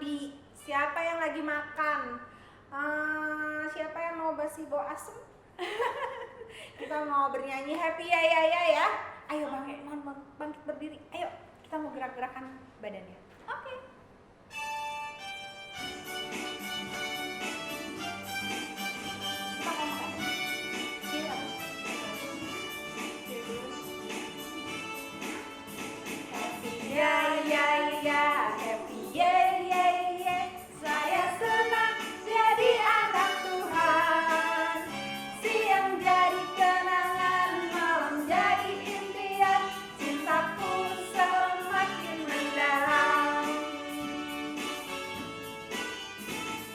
mandi? Siapa yang lagi makan? Siapa yang mau basi bau asem? Kita mau bernyanyi happy ya. Ayo bangkit berdiri. Ayo kita mau gerak-gerakan badannya. Oke. Kita mau makan. Iya. Happy ya, happy ye. Saya senang jadi anak Tuhan. Siang jadi kenangan, malam jadi impian. Cintaku semakin mendalam.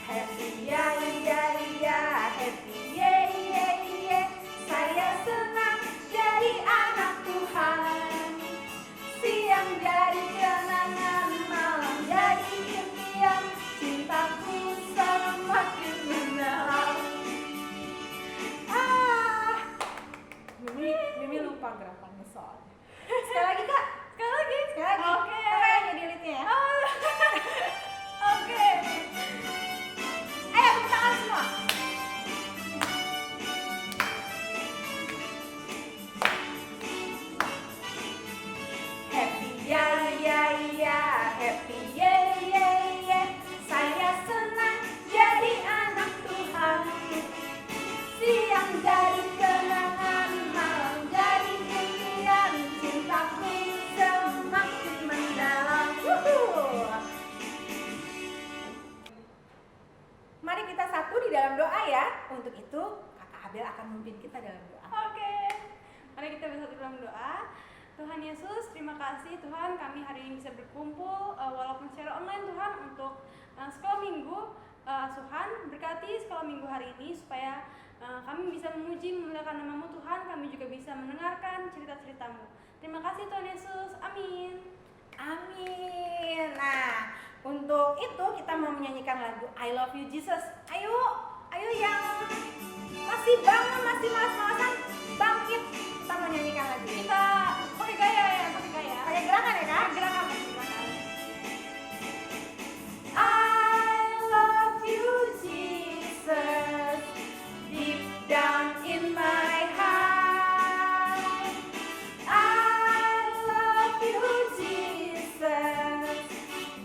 Happy ya, happy ye. Saya senang jadi anak Tuhan. Siang jadi kenangan, malam jadi impian. Cintaku semakin mendalam. Mimi lupa gerakannya soalnya. Sekali lagi kak. Sekali lagi. Oke. Kakak yang jadi leadnya ya. Oke. Ayo tepuk tangan semua. Happy ya, happy ye. Saya senang jadi anak Tuhan. Siang jadi kenangan, malam jadi impian. Cintaku semakin mendalam. Mari kita satu di dalam doa ya. Untuk itu Kakak Abel akan memimpin kita dalam doa. Oke. Mari kita bersatu dalam doa. Tuhan Yesus, terima kasih Tuhan kami hari ini bisa berkumpul walaupun secara online Tuhan untuk sekolah minggu asuhan. Berkati sekolah minggu hari ini supaya kami bisa memuji memuliakan nama-Mu Tuhan. Kami juga bisa mendengarkan cerita-cerita-Mu. Terima kasih Tuhan Yesus. Amin. Amin. Nah, untuk itu kita mau menyanyikan lagu I Love You Jesus. Ayo yang masih bangun, masih malas-malasan, bangkit. Kita mau nyanyikan lagu ini. Kita pakai gaya ya, pakai gaya. Pakai gerakan ya kak? Gerakan. I love you Jesus, deep down in my heart. I love you Jesus,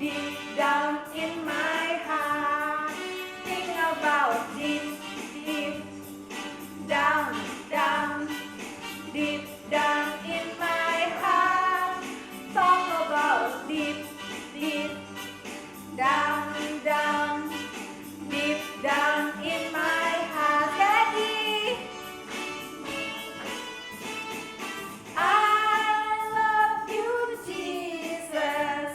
deep down in my heart. Think about deep down, deep down in my heart. Talk about deep down, deep down in my heart. Jadi I love you Jesus,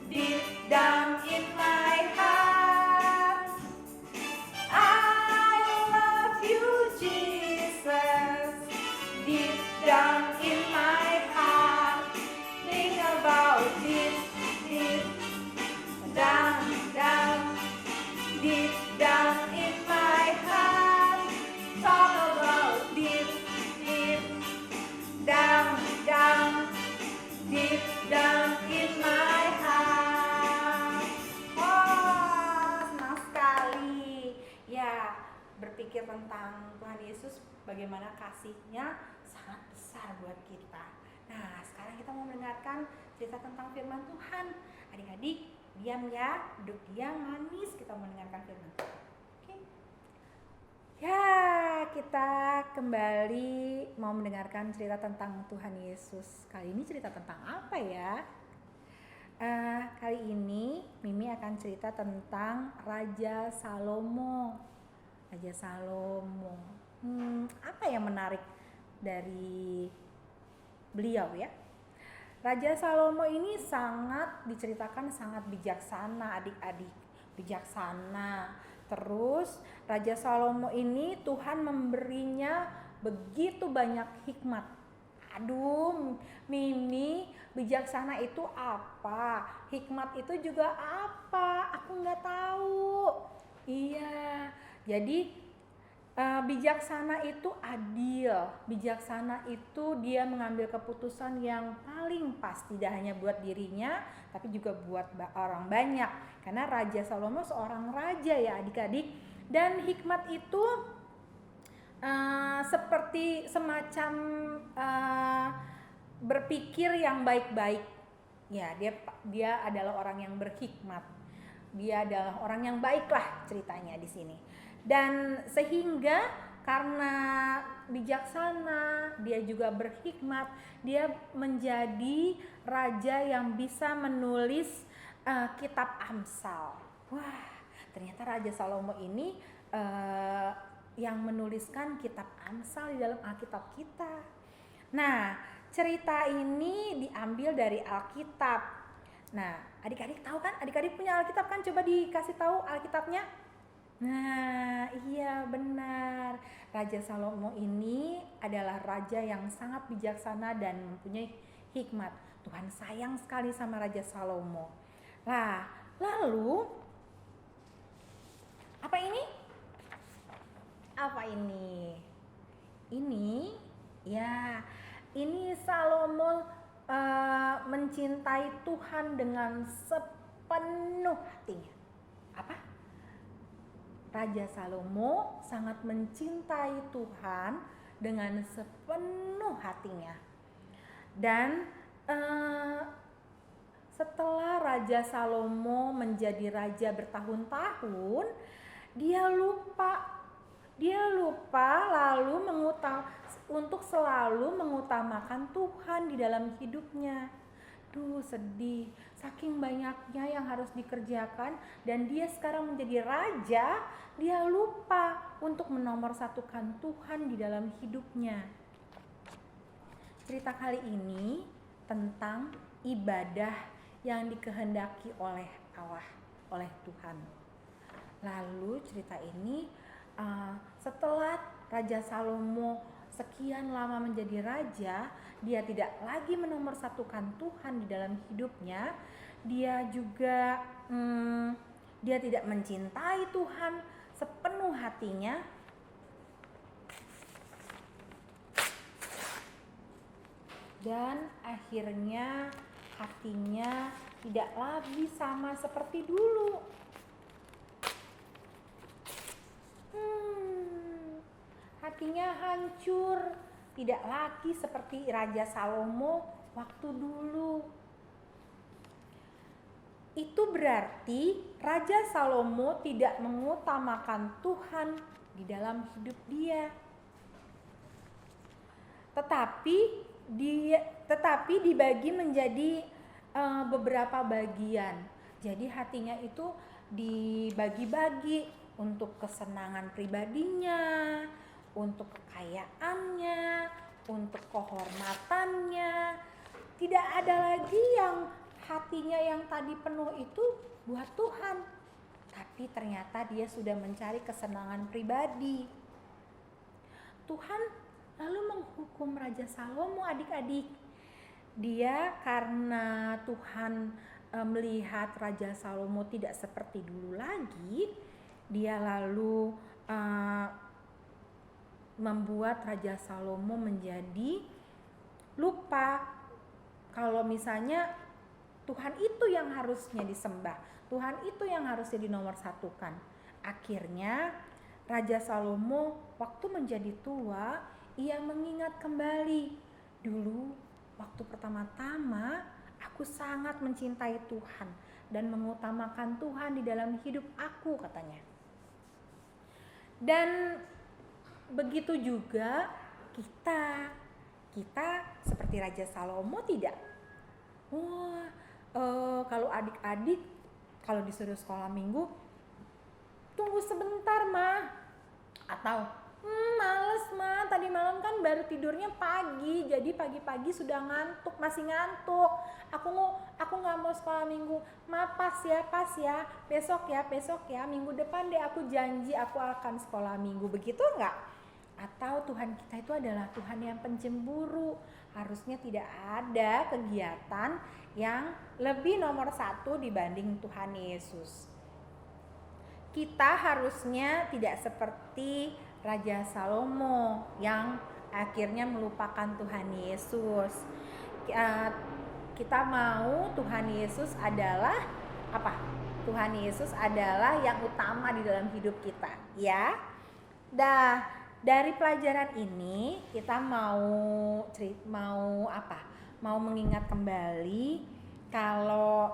deep down in my heart. I love you Jesus, deep down in my heart. Think about deep down, deep down in my heart. Talk about deep down, deep down in my heart. Wah, senang sekali. Ya, berpikir tentang Tuhan Yesus, bagaimana kasih-Nya sangat besar buat kita. Nah, sekarang kita mau mendengarkan cerita tentang firman Tuhan. Adik-adik, diam ya, duduk diam, manis. Kita mau mendengarkan firman Tuhan. Oke. Ya, kita kembali mau mendengarkan cerita tentang Tuhan Yesus. Kali ini cerita tentang apa ya? Kali ini Mimi akan cerita tentang Raja Salomo. Apa yang menarik dari beliau ya? Raja Salomo ini diceritakan sangat bijaksana, adik-adik. Bijaksana. Terus Raja Salomo ini Tuhan memberinya begitu banyak hikmat. Aduh, Mimi, bijaksana itu apa? Hikmat itu juga apa? Aku nggak tahu. Iya, jadi Bijaksana itu adil, bijaksana itu dia mengambil keputusan yang paling pas, tidak hanya buat dirinya tapi juga buat orang banyak. Karena Raja Salomo seorang raja ya adik-adik, dan hikmat itu seperti semacam berpikir yang baik-baik. Ya, dia adalah orang yang berhikmat. Dia adalah orang yang baiklah ceritanya di sini. Dan sehingga karena bijaksana, dia juga berhikmat, dia menjadi raja yang bisa menulis kitab Amsal. Wah, ternyata Raja Salomo ini yang menuliskan kitab Amsal di dalam Alkitab kita. Nah, cerita ini diambil dari Alkitab. Nah, adik-adik tahu kan? Adik-adik punya Alkitab kan? Coba dikasih tahu Alkitabnya. Nah, iya benar. Raja Salomo ini adalah raja yang sangat bijaksana dan mempunyai hikmat. Tuhan sayang sekali sama Raja Salomo. Nah, lalu apa ini? Apa ini? Ini ya, ini Salomo mencintai Tuhan dengan sepenuh hatinya. Apa? Raja Salomo sangat mencintai Tuhan dengan sepenuh hatinya. Dan setelah Raja Salomo menjadi raja bertahun-tahun, dia lupa lalu untuk selalu mengutamakan Tuhan di dalam hidupnya. Duh, sedih, saking banyaknya yang harus dikerjakan dan dia sekarang menjadi raja, dia lupa untuk menomorsatukan Tuhan di dalam hidupnya. Cerita kali ini tentang ibadah yang dikehendaki oleh Allah, oleh Tuhan. Lalu cerita ini setelah Raja Salomo sekian lama menjadi raja, dia tidak lagi menomorsatukan Tuhan di dalam hidupnya. Dia juga dia tidak mencintai Tuhan sepenuh hatinya. Dan akhirnya hatinya tidak lagi sama seperti dulu. Hatinya hancur, tidak lagi seperti Raja Salomo waktu dulu. Itu berarti Raja Salomo tidak mengutamakan Tuhan di dalam hidup dia. Tetapi dibagi menjadi beberapa bagian. Jadi hatinya itu dibagi-bagi untuk kesenangan pribadinya, untuk kekayaannya, untuk kehormatannya. Tidak ada lagi yang hatinya yang tadi penuh itu buat Tuhan, tapi ternyata dia sudah mencari kesenangan pribadi. Tuhan lalu menghukum Raja Salomo, adik-adik. Dia karena Tuhan melihat Raja Salomo tidak seperti dulu lagi, dia lalu membuat Raja Salomo menjadi lupa kalau misalnya Tuhan itu yang harusnya disembah, Tuhan itu yang harusnya dinomorsatukan. Akhirnya Raja Salomo waktu menjadi tua, ia mengingat kembali, dulu waktu pertama-tama aku sangat mencintai Tuhan dan mengutamakan Tuhan di dalam hidup aku, katanya. Dan begitu juga kita seperti Raja Salomo tidak? Kalau adik-adik kalau disuruh sekolah minggu, tunggu sebentar mah, atau males mah, tadi malam kan baru tidurnya pagi, jadi pagi-pagi sudah ngantuk, masih ngantuk, aku nggak mau sekolah minggu. Pas ya, besok ya, minggu depan deh aku janji aku akan sekolah minggu, begitu nggak? Atau Tuhan kita itu adalah Tuhan yang pencemburu, harusnya tidak ada kegiatan yang lebih nomor satu dibanding Tuhan Yesus. Kita harusnya tidak seperti Raja Salomo yang akhirnya melupakan Tuhan Yesus. Kita mau Tuhan Yesus adalah apa? Tuhan Yesus adalah yang utama di dalam hidup kita, ya. Dari pelajaran ini kita mau apa? Mau mengingat kembali kalau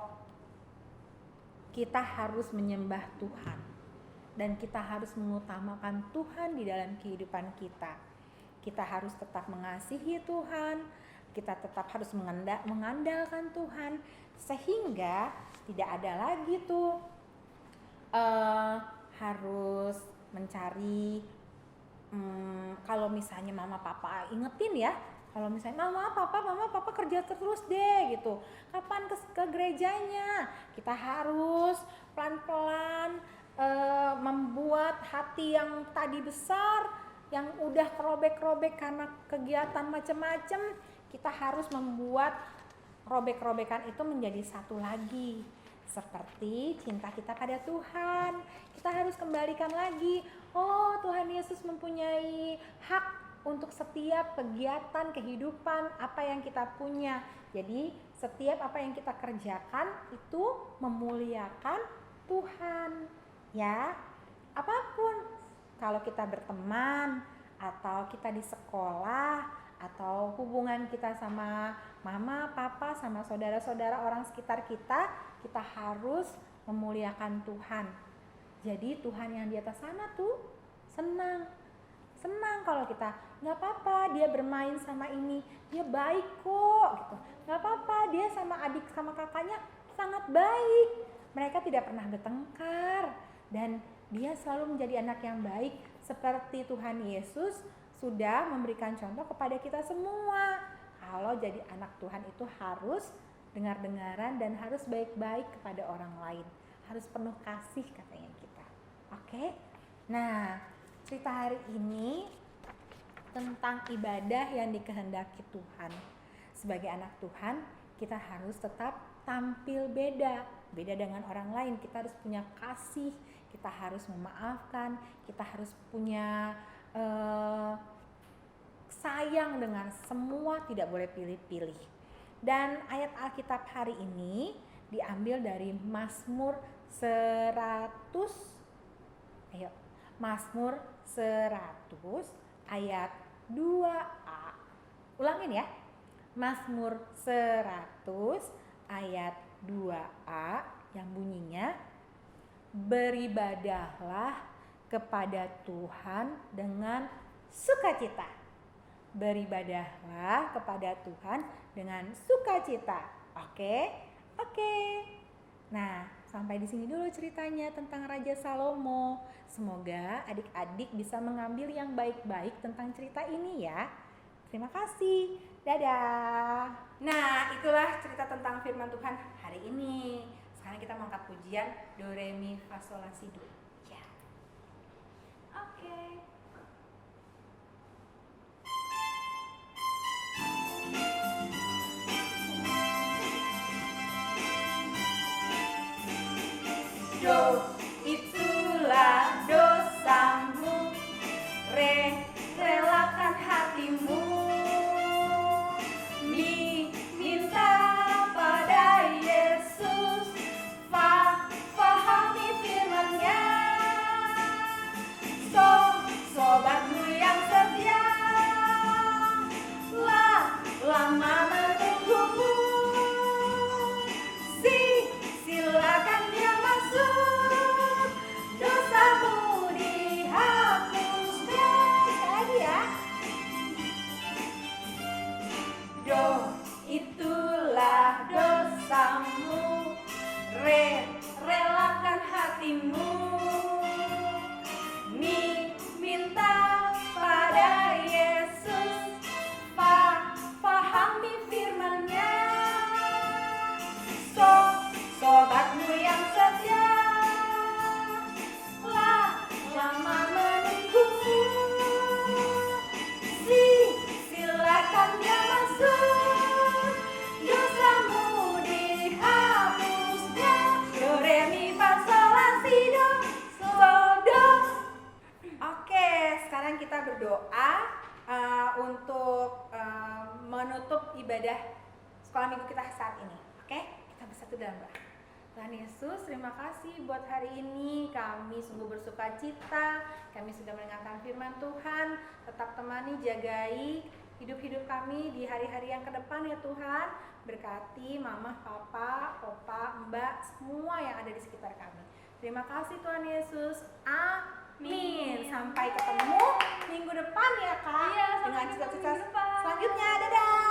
kita harus menyembah Tuhan dan kita harus mengutamakan Tuhan di dalam kehidupan kita. Kita harus tetap mengasihi Tuhan, kita tetap harus mengandalkan Tuhan, sehingga tidak ada lagi tuh harus mencari kalau misalnya mama papa ingetin ya, kalau misalnya mama papa kerja terus deh gitu, kapan ke gerejanya, kita harus pelan-pelan membuat hati yang tadi besar, yang udah kerobek-robek karena kegiatan macam-macam, kita harus membuat robek-robekan itu menjadi satu lagi. Seperti cinta kita pada Tuhan, kita harus kembalikan lagi. Oh, Tuhan Yesus mempunyai hak untuk setiap kegiatan kehidupan apa yang kita punya. Jadi setiap apa yang kita kerjakan itu memuliakan Tuhan, ya. Apapun, kalau kita berteman atau kita di sekolah atau hubungan kita sama mama, papa, sama saudara-saudara orang sekitar kita harus memuliakan Tuhan. Jadi Tuhan yang di atas sana tuh senang kalau kita, nggak apa-apa dia bermain sama ini, dia baik kok gitu. Nggak apa-apa dia sama adik sama kakaknya sangat baik, mereka tidak pernah bertengkar dan dia selalu menjadi anak yang baik, seperti Tuhan Yesus sudah memberikan contoh kepada kita semua. Kalau jadi anak Tuhan itu harus dengar-dengaran dan harus baik-baik kepada orang lain, harus penuh kasih katanya kita. Oke? Nah, cerita hari ini tentang ibadah yang dikehendaki Tuhan. Sebagai anak Tuhan, kita harus tetap tampil beda dengan orang lain. Kita harus punya kasih, kita harus memaafkan, kita harus punya sayang dengan semua, tidak boleh pilih-pilih. Dan ayat Alkitab hari ini diambil dari Mazmur 100. Mazmur 100 ayat 2a. Ulangin ya. Mazmur 100 ayat 2a yang bunyinya, beribadahlah kepada Tuhan dengan sukacita. Beribadahlah kepada Tuhan dengan sukacita. Oke. Nah, sampai di sini dulu ceritanya tentang Raja Salomo. Semoga adik-adik bisa mengambil yang baik-baik tentang cerita ini ya. Terima kasih. Dadah. Nah, itulah cerita tentang firman Tuhan hari ini. Sekarang kita mengangkat pujian Do Re Mi Fa Sol La Si Do. Ya. Oke. Do, itulah dosamu, re, relakan hatimu, mi, minta pada Yesus, fa, fahami firman-Nya, so, sobatmu yang setia, lama menunggumu, silakan dia masuk. ibadah sekolah minggu kita saat ini. Oke? Kita bersatu dalam doa. Tuhan Yesus, terima kasih buat hari ini. Kami sungguh bersuka cita. Kami sudah mendengarkan firman Tuhan. Tetap temani, jagai hidup-hidup kami di hari-hari yang ke depan ya Tuhan. Berkati mama, papa, opa, mbak, semua yang ada di sekitar kami. Terima kasih Tuhan Yesus. Amin. Sampai ketemu minggu depan ya Kak. Iya, sampai dengan ketemu cita-cita minggu depan. selanjutnya. Dadah.